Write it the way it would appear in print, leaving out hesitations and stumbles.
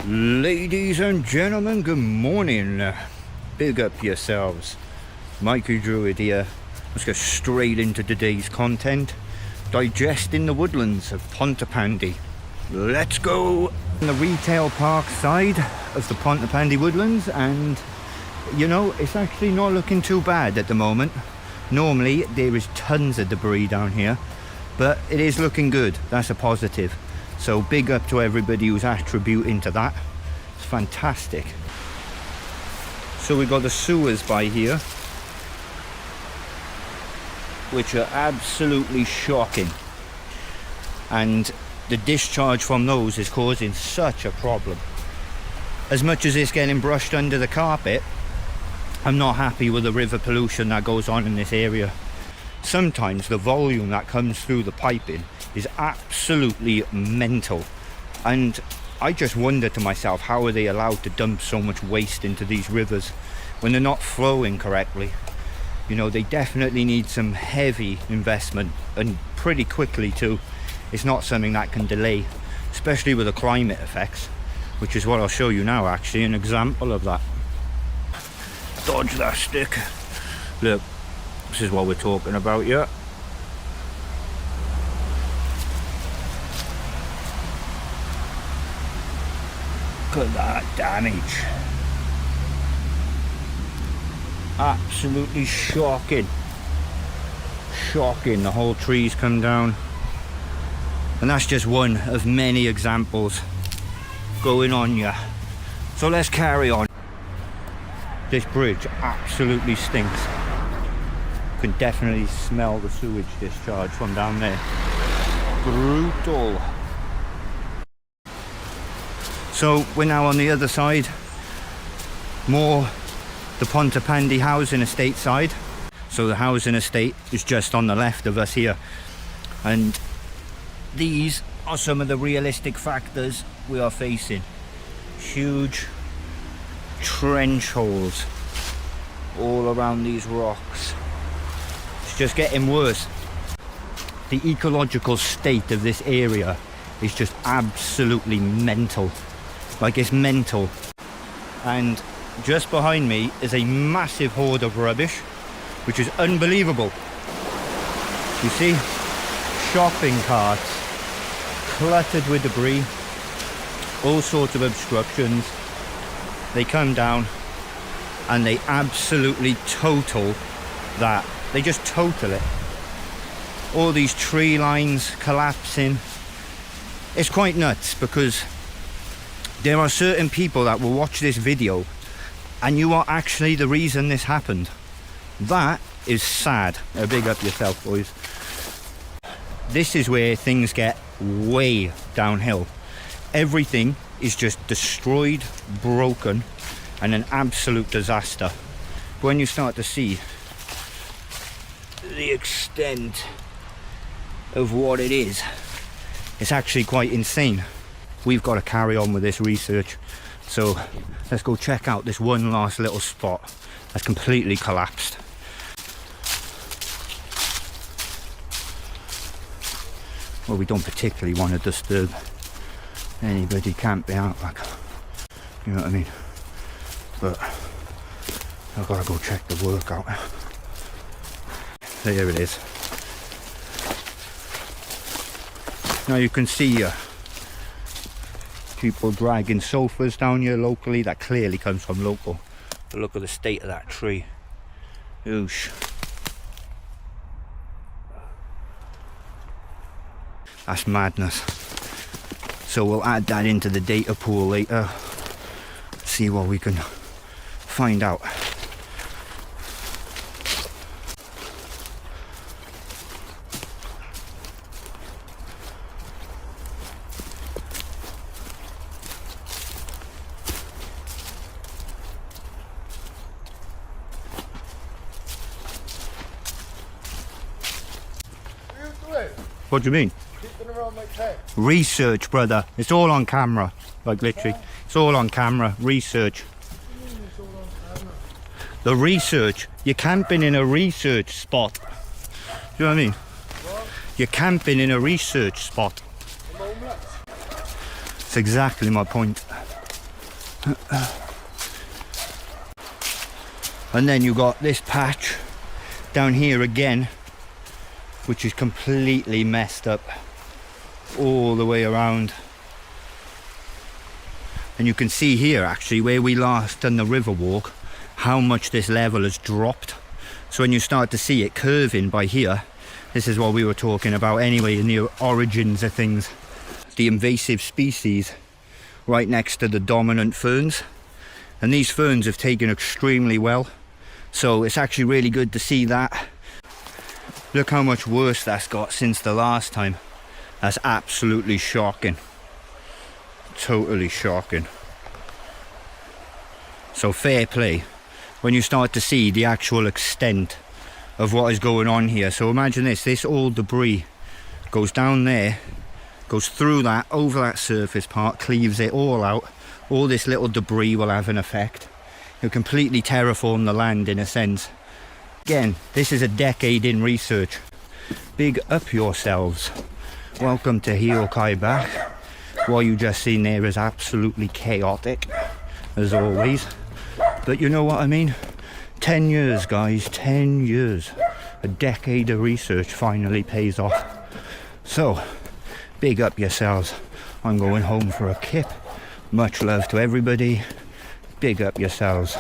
Ladies and gentlemen, good morning. Big up yourselves. Mikey Druid here. Let's get straight into today's content. Digesting the woodlands of Pont-Y-Pandy. Let's go! On the retail park side of the Pont-Y-Pandy woodlands, and you know, it's actually not looking too bad at the moment. Normally there is tons of debris down here, but it is looking good. That's a positive. So big up to everybody who's attributing to that. It's fantastic. So we've got the sewers by here, which are absolutely shocking. And the discharge from those is causing such a problem. As much as it's getting brushed under the carpet, I'm not happy with the river pollution that goes on in this area. Sometimes the volume that comes through the piping is absolutely mental, and I just wonder to myself, how are they allowed to dump so much waste into these rivers when they're not flowing correctly? You know, they definitely need some heavy investment, and pretty quickly too. It's not something that can delay, especially with the climate effects, which is what I'll show you now, actually, an example of that. Dodge that stick. Look, this is what we're talking about here. Look at that damage. Absolutely shocking. Shocking. The whole tree's come down. And that's just one of many examples going on here. So let's carry on. This bridge absolutely stinks. You can definitely smell the sewage discharge from down there. Brutal. So we're now on the other side, more the Pont-Y-Pandy housing estate side. So the housing estate is just on the left of us here, and these are some of the realistic factors we are facing. Huge trench holes all around these rocks. It's just getting worse. The ecological state of this area is just absolutely mental. Like, it's mental. And just behind me is a massive hoard of rubbish, which is unbelievable. You see, shopping carts cluttered with debris, all sorts of obstructions. They come down and they absolutely total that. They just total it. All these tree lines collapsing. It's quite nuts, because there are certain people that will watch this video and you are actually the reason this happened. That is sad. Big up yourself, boys. This is where things get way downhill. Everything is just destroyed, broken, and an absolute disaster. When you start to see the extent of what it is, it's actually quite insane. We've got to carry on with this research, so let's go check out this one last little spot that's completely collapsed. Well, we don't particularly want to disturb anybody camping out, like, you know what I mean, but I've got to go check the work out. There it is. Now you can see people dragging sofas down here locally. That clearly comes from local. But look at the state of that tree. Oosh. That's madness. So we'll add that into the data pool later. See what we can find out. What do you mean? Research, brother. It's all on camera. Like, literally. It's all on camera. Research. The research. You're camping in a research spot. Do you know what I mean? What? You're camping in a research spot. That's exactly my point. And then you got this patch down here again, which is completely messed up all the way around. And you can see here actually where we last done the river walk, how much this level has dropped. So when you start to see it curving by here, this is what we were talking about anyway in the origins of things. The invasive species right next to the dominant ferns. And these ferns have taken extremely well. So it's actually really good to see that. Look how much worse that's got since the last time. That's absolutely shocking. Totally shocking. So fair play when you start to see the actual extent of what is going on here. So imagine this old debris goes down there, goes through that, over that surface part, cleaves it all out. All this little debris will have an effect. It'll completely terraform the land in a sense. Again, this is a decade in research. Big up yourselves. Welcome to Hiokai back. What you just seen there is absolutely chaotic, as always. But you know what I mean? 10 years, guys, 10 years. A decade of research finally pays off. So, big up yourselves. I'm going home for a kip. Much love to everybody. Big up yourselves.